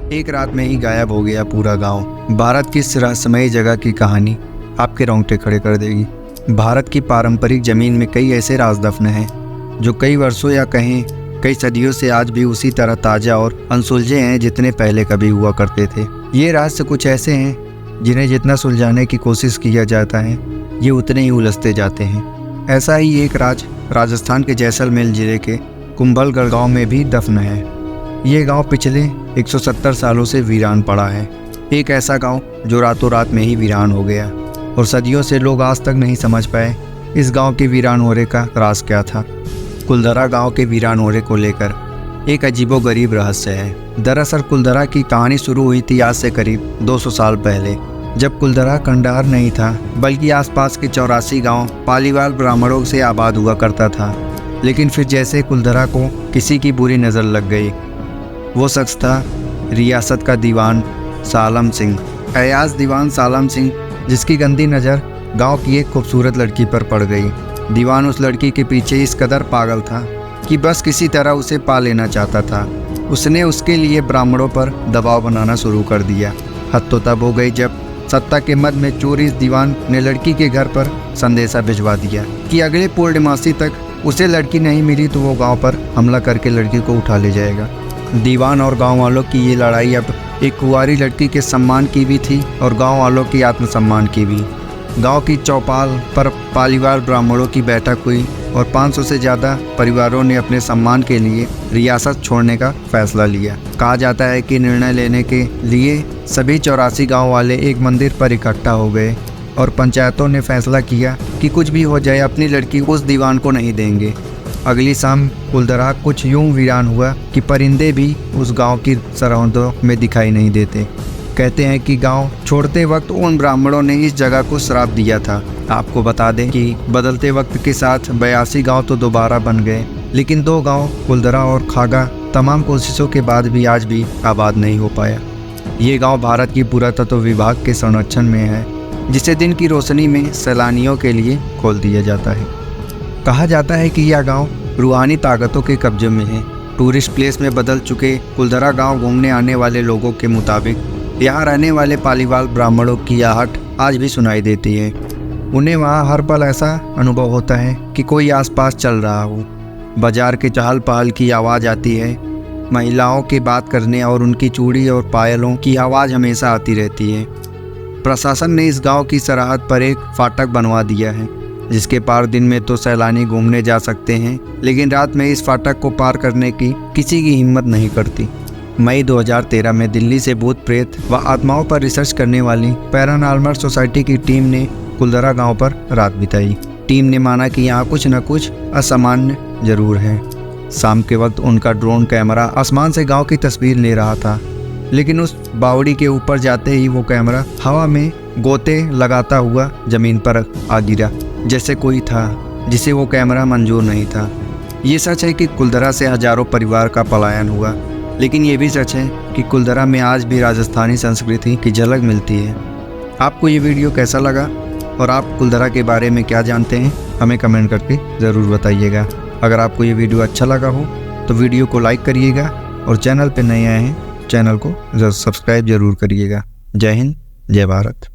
एक रात में ही गायब हो गया पूरा गांव। भारत की इस रहस्यमयी जगह की कहानी आपके रोंगटे खड़े कर देगी। भारत की पारंपरिक जमीन में कई ऐसे राज दफन हैं जो कई वर्षों या कहें कई सदियों से आज भी उसी तरह ताज़ा और अनसुलझे हैं जितने पहले कभी हुआ करते थे। ये रहस्य कुछ ऐसे हैं जिन्हें जितना सुलझाने की कोशिश किया जाता है ये उतने ही उलझते जाते हैं। ऐसा ही एक राज राजस्थान के जैसलमेर जिले के कुंभलगढ़ गांव में भी दफन है। ये गांव पिछले 170 सालों से वीरान पड़ा है। एक ऐसा गांव जो रातों रात में ही वीरान हो गया और सदियों से लोग आज तक नहीं समझ पाए इस गांव के वीरान होने का राज क्या था। कुलधरा गांव के वीरान होने को लेकर एक अजीबोगरीब रहस्य है। दरअसल कुलधरा की कहानी शुरू हुई थी आज से करीब 200 साल पहले, जब कुलधरा खंडहर नहीं था बल्कि आसपास के 84 गांव पालीवाल ब्राह्मणों से आबाद हुआ करता था। लेकिन फिर जैसे कुलधरा को किसी की बुरी नज़र लग गई। वो शख्स था रियासत का दीवान सालम सिंह, अयाज दीवान सालम सिंह, जिसकी गंदी नज़र गांव की एक खूबसूरत लड़की पर पड़ गई। दीवान उस लड़की के पीछे इस कदर पागल था कि बस किसी तरह उसे पा लेना चाहता था। उसने उसके लिए ब्राह्मणों पर दबाव बनाना शुरू कर दिया। हद तो तब हो गई जब सत्ता के मद में चोर इस दीवान ने लड़की के घर पर संदेशा भिजवा दिया कि अगले पूर्णमासी तक उसे लड़की नहीं मिली तो वो गांव पर हमला करके लड़की को उठा ले जाएगा। दीवान और गांव वालों की ये लड़ाई अब एक कुंवारी लड़की के सम्मान की भी थी और गांव वालों की आत्मसम्मान की भी। गांव की चौपाल पर पालीवाल ब्राह्मणों की बैठक हुई और 500 से ज़्यादा परिवारों ने अपने सम्मान के लिए रियासत छोड़ने का फैसला लिया। कहा जाता है कि निर्णय लेने के लिए सभी 84 गांव वाले एक मंदिर पर इकट्ठा हो गए और पंचायतों ने फैसला किया कि कुछ भी हो जाए अपनी लड़की उस दीवान को नहीं देंगे। अगली शाम कुलधरा कुछ यूं वीरान हुआ कि परिंदे भी उस गांव की सरहदों में दिखाई नहीं देते। कहते हैं कि गांव छोड़ते वक्त उन ब्राह्मणों ने इस जगह को श्राप दिया था। आपको बता दें कि बदलते वक्त के साथ 82 गांव तो दोबारा बन गए, लेकिन 2 गांव कुलधरा और खागा तमाम कोशिशों के बाद भी आज भी आबाद नहीं हो पाया। ये गांव भारत की पुरातत्व विभाग के संरक्षण में है, जिसे दिन की रोशनी में सैलानियों के लिए खोल दिया जाता है। कहा जाता है कि यह गांव रूहानी ताकतों के कब्जे में है। टूरिस्ट प्लेस में बदल चुके कुलधरा गांव घूमने आने वाले लोगों के मुताबिक यहाँ रहने वाले पालीवाल ब्राह्मणों की आहट आज भी सुनाई देती है। उन्हें वहाँ हर पल ऐसा अनुभव होता है कि कोई आसपास चल रहा हो। बाजार के चहल पहल की आवाज़ आती है, महिलाओं के बात करने और उनकी चूड़ी और पायलों की आवाज़ हमेशा आती रहती है। प्रशासन ने इस गांव की सरहद पर एक फाटक बनवा दिया है, जिसके पार दिन में तो सैलानी घूमने जा सकते हैं, लेकिन रात में इस फाटक को पार करने की किसी की हिम्मत नहीं करती। मई 2013 में दिल्ली से भूत प्रेत व आत्माओं पर रिसर्च करने वाली पैरानॉर्मल सोसाइटी की टीम ने कुलधरा गांव पर रात बिताई। टीम ने माना कि यहाँ कुछ न कुछ असामान्य जरूर है। शाम के वक्त उनका ड्रोन कैमरा आसमान से गांव की तस्वीर ले रहा था, लेकिन उस बावड़ी के ऊपर जाते ही वो कैमरा हवा में गोते लगाता हुआ जमीन पर आ गिरा, जैसे कोई था जिसे वो कैमरा मंजूर नहीं था। ये सच है कि कुलधरा से हजारों परिवार का पलायन हुआ, लेकिन ये भी सच है कि कुलधरा में आज भी राजस्थानी संस्कृति की झलक मिलती है। आपको ये वीडियो कैसा लगा और आप कुलधरा के बारे में क्या जानते हैं, हमें कमेंट करके ज़रूर बताइएगा। अगर आपको ये वीडियो अच्छा लगा हो तो वीडियो को लाइक करिएगा और चैनल पर नए आए हैं चैनल को सब्सक्राइब ज़रूर करिएगा। जय हिंद, जय भारत।